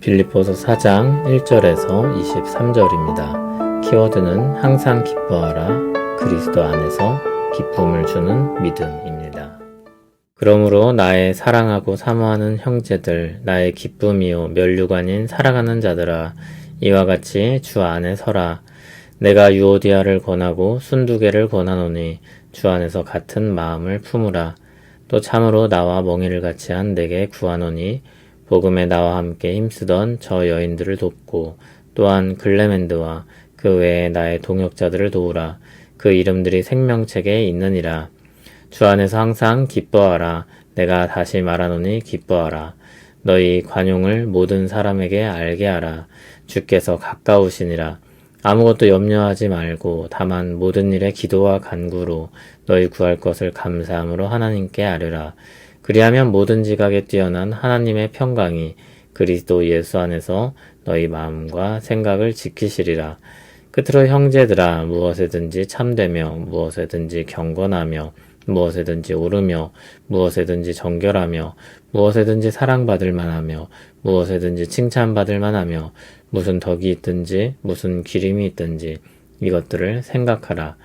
빌립보서 4장 1절에서 23절입니다. 키워드는 항상 기뻐하라, 그리스도 안에서 기쁨을 주는 믿음입니다. 그러므로 나의 사랑하고 사모하는 형제들, 나의 기쁨이요 면류관인 사랑하는 자들아, 이와 같이 주 안에 서라. 내가 유오디아를 권하고 순두개를 권하노니 주 안에서 같은 마음을 품으라. 또 참으로 나와 멍에를 같이 한 내게 구하노니 복음에 나와 함께 힘쓰던 저 여인들을 돕고 또한 글레멘드와 그 외에 나의 동역자들을 도우라. 그 이름들이 생명책에 있느니라. 주 안에서 항상 기뻐하라. 내가 다시 말하노니 기뻐하라. 너희 관용을 모든 사람에게 알게 하라. 주께서 가까우시니라. 아무것도 염려하지 말고 다만 모든 일에 기도와 간구로 너희 구할 것을 감사함으로 하나님께 아뢰라. 그리하면 모든 지각에 뛰어난 하나님의 평강이 그리스도 예수 안에서 너희 마음과 생각을 지키시리라. 끝으로 형제들아, 무엇에든지 참되며 무엇에든지 경건하며 무엇에든지 오르며 무엇에든지 정결하며 무엇에든지 사랑받을 만하며 무엇에든지 칭찬받을 만하며 무슨 덕이 있든지 무슨 기림이 있든지 이것들을 생각하라.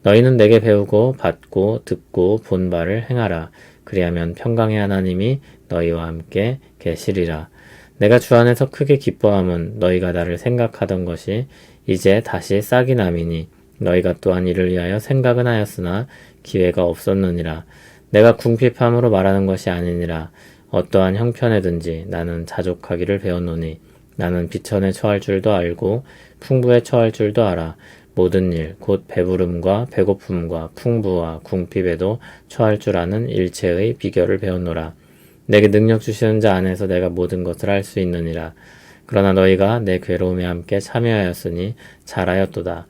너희는 내게 배우고 받고 듣고 본 바를 행하라. 그리하면 평강의 하나님이 너희와 함께 계시리라. 내가 주 안에서 크게 기뻐함은 너희가 나를 생각하던 것이 이제 다시 싹이 남이니 너희가 또한 이를 위하여 생각은 하였으나 기회가 없었느니라. 내가 궁핍함으로 말하는 것이 아니니라. 어떠한 형편에든지 나는 자족하기를 배웠노니 나는 비천에 처할 줄도 알고 풍부에 처할 줄도 알아. 모든 일, 곧 배부름과 배고픔과 풍부와 궁핍에도 처할 줄 아는 일체의 비결을 배웠노라. 내게 능력 주시는 자 안에서 내가 모든 것을 할 수 있느니라. 그러나 너희가 내 괴로움에 함께 참여하였으니 잘하였도다.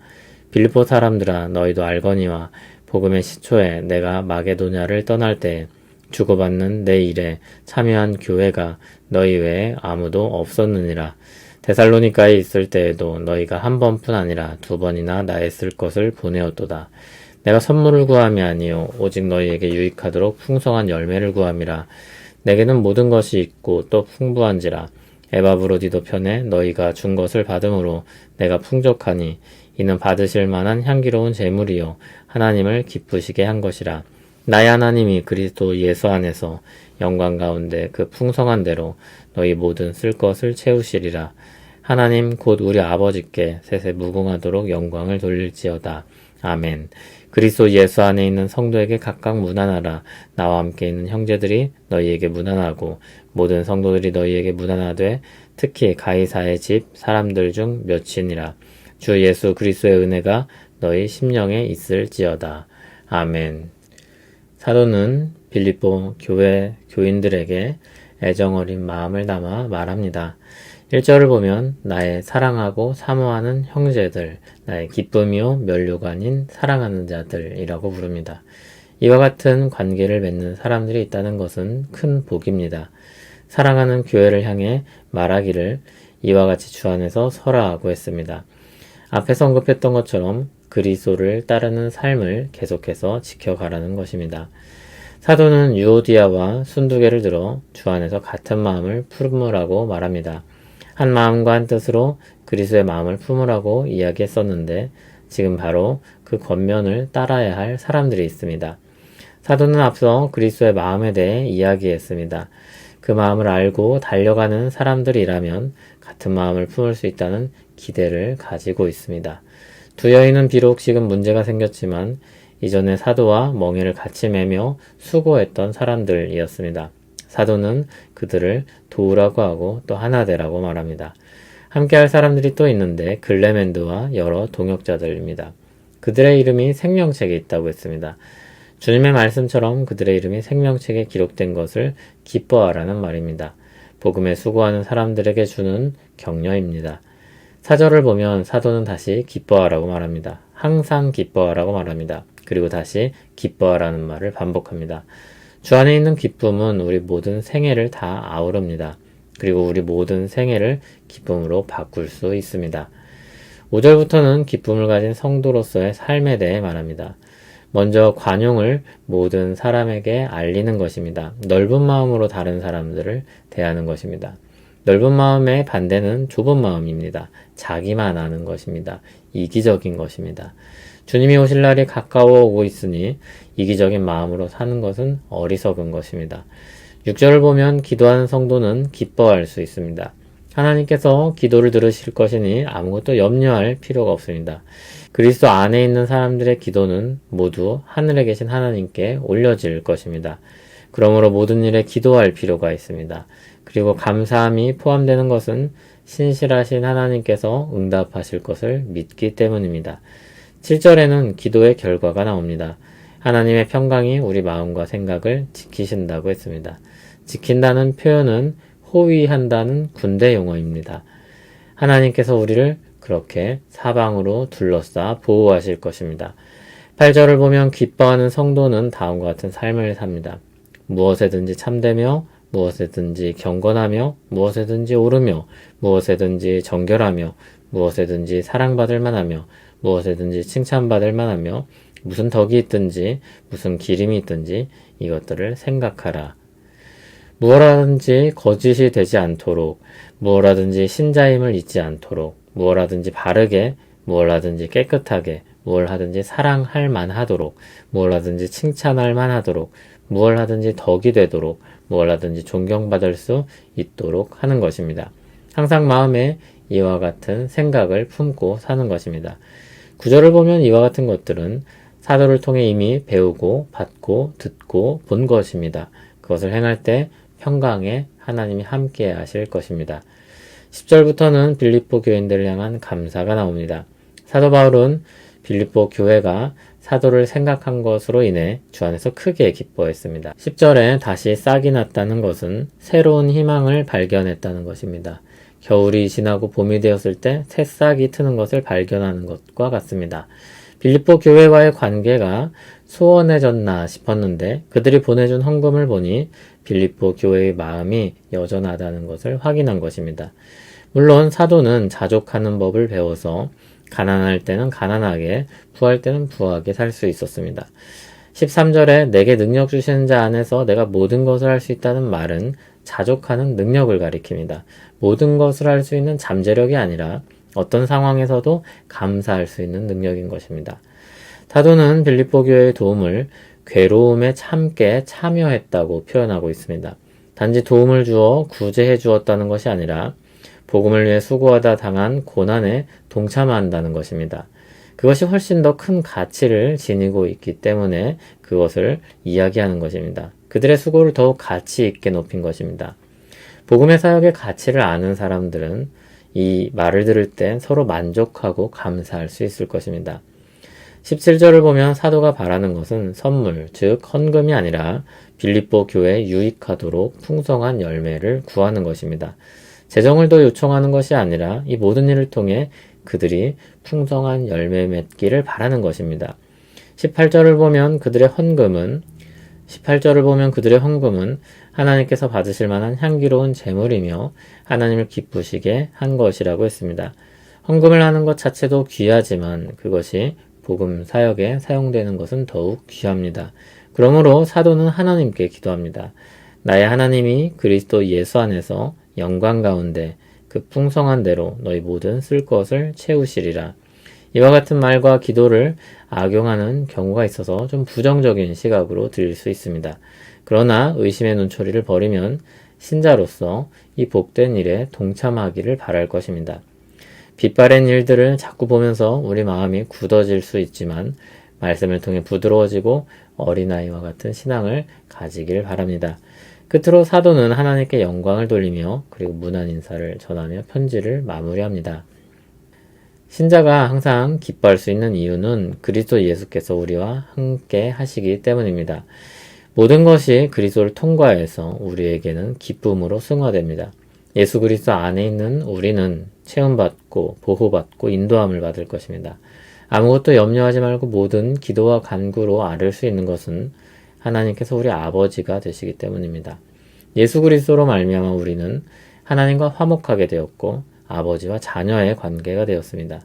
빌립보 사람들아, 너희도 알거니와 복음의 시초에 내가 마게도냐를 떠날 때 주고받는 내 일에 참여한 교회가 너희 외에 아무도 없었느니라. 데살로니가에 있을 때에도 너희가 한 번뿐 아니라 두 번이나 나의 쓸 것을 보내었도다. 내가 선물을 구함이 아니요 오직 너희에게 유익하도록 풍성한 열매를 구함이라. 내게는 모든 것이 있고 또 풍부한지라. 에바브로디도 편에 너희가 준 것을 받음으로 내가 풍족하니 이는 받으실 만한 향기로운 제물이요 하나님을 기쁘시게 한 것이라. 나의 하나님이 그리스도 예수 안에서 영광 가운데 그 풍성한 대로 너희 모든 쓸 것을 채우시리라. 하나님 곧 우리 아버지께 세세 무궁하도록 영광을 돌릴지어다. 아멘. 그리스도 예수 안에 있는 성도에게 각각 문안하라. 나와 함께 있는 형제들이 너희에게 문안하고 모든 성도들이 너희에게 문안하되 특히 가이사의 집 사람들 중 몇이니라. 주 예수 그리스도의 은혜가 너희 심령에 있을지어다. 아멘. 사도는 빌립보 교회 교인들에게 애정어린 마음을 담아 말합니다. 1절을 보면 나의 사랑하고 사모하는 형제들, 나의 기쁨이요 면류관인 사랑하는 자들이라고 부릅니다. 이와 같은 관계를 맺는 사람들이 있다는 것은 큰 복입니다. 사랑하는 교회를 향해 말하기를 이와 같이 주 안에서 설하고 했습니다. 앞에서 언급했던 것처럼 그리스도를 따르는 삶을 계속해서 지켜가라는 것입니다. 사도는 유오디아와 순두개를 들어 주 안에서 같은 마음을 품으라고 말합니다. 한 마음과 한 뜻으로 그리스도의 마음을 품으라고 이야기했었는데 지금 바로 그 겉면을 따라야 할 사람들이 있습니다. 사도는 앞서 그리스도의 마음에 대해 이야기했습니다. 그 마음을 알고 달려가는 사람들이라면 같은 마음을 품을 수 있다는 기대를 가지고 있습니다. 두 여인은 비록 지금 문제가 생겼지만 이전에 사도와 멍에를 같이 매며 수고했던 사람들이었습니다. 사도는 그들을 도우라고 하고 또 하나 되라고 말합니다. 함께할 사람들이 또 있는데 글레멘드와 여러 동역자들입니다. 그들의 이름이 생명책에 있다고 했습니다. 주님의 말씀처럼 그들의 이름이 생명책에 기록된 것을 기뻐하라는 말입니다. 복음에 수고하는 사람들에게 주는 격려입니다. 4절을 보면 사도는 다시 기뻐하라고 말합니다. 항상 기뻐하라고 말합니다. 그리고 다시 기뻐하라는 말을 반복합니다. 주 안에 있는 기쁨은 우리 모든 생애를 다 아우릅니다. 그리고 우리 모든 생애를 기쁨으로 바꿀 수 있습니다. 5절부터는 기쁨을 가진 성도로서의 삶에 대해 말합니다. 먼저 관용을 모든 사람에게 알리는 것입니다. 넓은 마음으로 다른 사람들을 대하는 것입니다. 넓은 마음의 반대는 좁은 마음입니다. 자기만 아는 것입니다. 이기적인 것입니다. 주님이 오실 날이 가까워 오고 있으니 이기적인 마음으로 사는 것은 어리석은 것입니다. 6절을 보면 기도하는 성도는 기뻐할 수 있습니다. 하나님께서 기도를 들으실 것이니 아무것도 염려할 필요가 없습니다. 그리스도 안에 있는 사람들의 기도는 모두 하늘에 계신 하나님께 올려질 것입니다. 그러므로 모든 일에 기도할 필요가 있습니다. 그리고 감사함이 포함되는 것은 신실하신 하나님께서 응답하실 것을 믿기 때문입니다. 7절에는 기도의 결과가 나옵니다. 하나님의 평강이 우리 마음과 생각을 지키신다고 했습니다. 지킨다는 표현은 호위한다는 군대 용어입니다. 하나님께서 우리를 그렇게 사방으로 둘러싸 보호하실 것입니다. 8절을 보면 기뻐하는 성도는 다음과 같은 삶을 삽니다. 무엇에든지 참되며 무엇에든지 경건하며 무엇에든지 오르며 무엇에든지 정결하며 무엇에든지 사랑받을 만하며 무엇에든지 칭찬받을 만하며 무슨 덕이 있든지 무슨 기림이 있든지 이것들을 생각하라. 무엇하든지 거짓이 되지 않도록 무엇하든지 신자임을 잊지 않도록 무엇하든지 바르게 무엇하든지 깨끗하게 무엇하든지 사랑할 만하도록 무엇하든지 칭찬할 만하도록 무엇하든지 덕이 되도록 무엇하든지 존경받을 수 있도록 하는 것입니다. 항상 마음에 이와 같은 생각을 품고 사는 것입니다. 구절을 보면 이와 같은 것들은 사도를 통해 이미 배우고 받고 듣고 본 것입니다. 그것을 행할 때 평강에 하나님이 함께 하실 것입니다. 10절부터는 빌립보 교인들을 향한 감사가 나옵니다. 사도 바울은 빌립보 교회가 사도를 생각한 것으로 인해 주 안에서 크게 기뻐했습니다. 10절에 다시 싹이 났다는 것은 새로운 희망을 발견했다는 것입니다. 겨울이 지나고 봄이 되었을 때 새싹이 트는 것을 발견하는 것과 같습니다. 빌립보 교회와의 관계가 소원해졌나 싶었는데 그들이 보내준 헌금을 보니 빌립보 교회의 마음이 여전하다는 것을 확인한 것입니다. 물론 사도는 자족하는 법을 배워서 가난할 때는 가난하게, 부할 때는 부하게 살 수 있었습니다. 13절에 내게 능력 주시는 자 안에서 내가 모든 것을 할 수 있다는 말은 자족하는 능력을 가리킵니다. 모든 것을 할 수 있는 잠재력이 아니라 어떤 상황에서도 감사할 수 있는 능력인 것입니다. 사도는 빌립보 교회의 도움을 괴로움에 참게 참여했다고 표현하고 있습니다. 단지 도움을 주어 구제해 주었다는 것이 아니라 복음을 위해 수고하다 당한 고난에 동참한다는 것입니다. 그것이 훨씬 더 큰 가치를 지니고 있기 때문에 그것을 이야기하는 것입니다. 그들의 수고를 더욱 가치 있게 높인 것입니다. 복음의 사역의 가치를 아는 사람들은 이 말을 들을 때 서로 만족하고 감사할 수 있을 것입니다. 17절을 보면 사도가 바라는 것은 선물, 즉 헌금이 아니라 빌립보 교회에 유익하도록 풍성한 열매를 구하는 것입니다. 재정을 더 요청하는 것이 아니라 이 모든 일을 통해 그들이 풍성한 열매 맺기를 바라는 것입니다. 18절을 보면 그들의 헌금은 하나님께서 받으실 만한 향기로운 제물이며 하나님을 기쁘시게 한 것이라고 했습니다. 헌금을 하는 것 자체도 귀하지만 그것이 복음 사역에 사용되는 것은 더욱 귀합니다. 그러므로 사도는 하나님께 기도합니다. 나의 하나님이 그리스도 예수 안에서 영광 가운데 그 풍성한 대로 너희 모든 쓸 것을 채우시리라. 이와 같은 말과 기도를 악용하는 경우가 있어서 좀 부정적인 시각으로 들릴 수 있습니다. 그러나 의심의 눈초리를 버리면 신자로서 이 복된 일에 동참하기를 바랄 것입니다. 빛바랜 일들을 자꾸 보면서 우리 마음이 굳어질 수 있지만 말씀을 통해 부드러워지고 어린아이와 같은 신앙을 가지길 바랍니다. 끝으로 사도는 하나님께 영광을 돌리며 그리고 문안 인사를 전하며 편지를 마무리합니다. 신자가 항상 기뻐할 수 있는 이유는 그리스도 예수께서 우리와 함께 하시기 때문입니다. 모든 것이 그리스도를 통과해서 우리에게는 기쁨으로 승화됩니다. 예수 그리스도 안에 있는 우리는 체험받고 보호받고 인도함을 받을 것입니다. 아무것도 염려하지 말고 모든 기도와 간구로 아를 수 있는 것은 하나님께서 우리 아버지가 되시기 때문입니다. 예수 그리스도로 말미암아 우리는 하나님과 화목하게 되었고 아버지와 자녀의 관계가 되었습니다.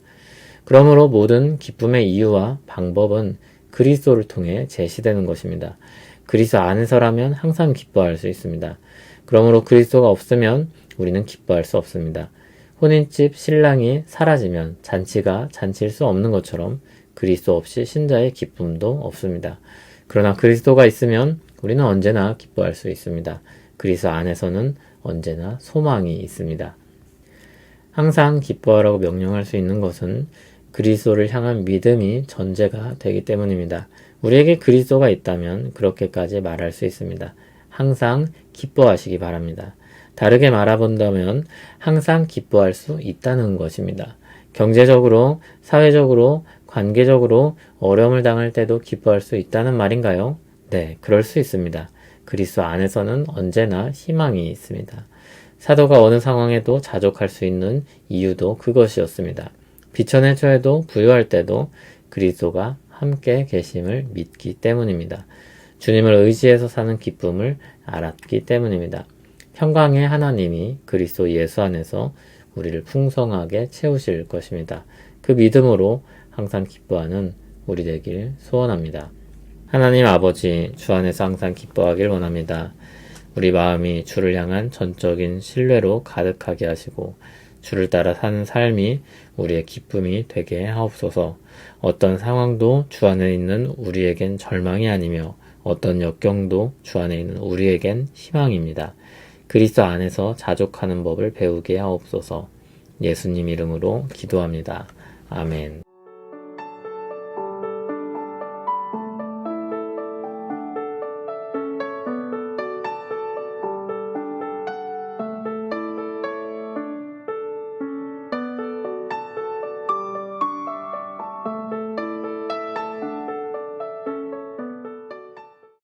그러므로 모든 기쁨의 이유와 방법은 그리스도를 통해 제시되는 것입니다. 그리스도 안에서라면 항상 기뻐할 수 있습니다. 그러므로 그리스도가 없으면 우리는 기뻐할 수 없습니다. 혼인집 신랑이 사라지면 잔치가 잔치일 수 없는 것처럼 그리스도 없이 신자의 기쁨도 없습니다. 그러나 그리스도가 있으면 우리는 언제나 기뻐할 수 있습니다. 그리스도 안에서는 언제나 소망이 있습니다. 항상 기뻐하라고 명령할 수 있는 것은 그리스도를 향한 믿음이 전제가 되기 때문입니다. 우리에게 그리스도가 있다면 그렇게까지 말할 수 있습니다. 항상 기뻐하시기 바랍니다. 다르게 말해본다면 항상 기뻐할 수 있다는 것입니다. 경제적으로, 사회적으로, 관계적으로 어려움을 당할 때도 기뻐할 수 있다는 말인가요? 네, 그럴 수 있습니다. 그리스도 안에서는 언제나 희망이 있습니다. 사도가 어느 상황에도 자족할 수 있는 이유도 그것이었습니다. 비천에 처해도 부유할 때도 그리스도가 함께 계심을 믿기 때문입니다. 주님을 의지해서 사는 기쁨을 알았기 때문입니다. 평강의 하나님이 그리스도 예수 안에서 우리를 풍성하게 채우실 것입니다. 그 믿음으로 항상 기뻐하는 우리 되길 소원합니다. 하나님 아버지, 주 안에서 항상 기뻐하길 원합니다. 우리 마음이 주를 향한 전적인 신뢰로 가득하게 하시고 주를 따라 사는 삶이 우리의 기쁨이 되게 하옵소서. 어떤 상황도 주 안에 있는 우리에겐 절망이 아니며 어떤 역경도 주 안에 있는 우리에겐 희망입니다. 그리스도 안에서 자족하는 법을 배우게 하옵소서. 예수님 이름으로 기도합니다. 아멘.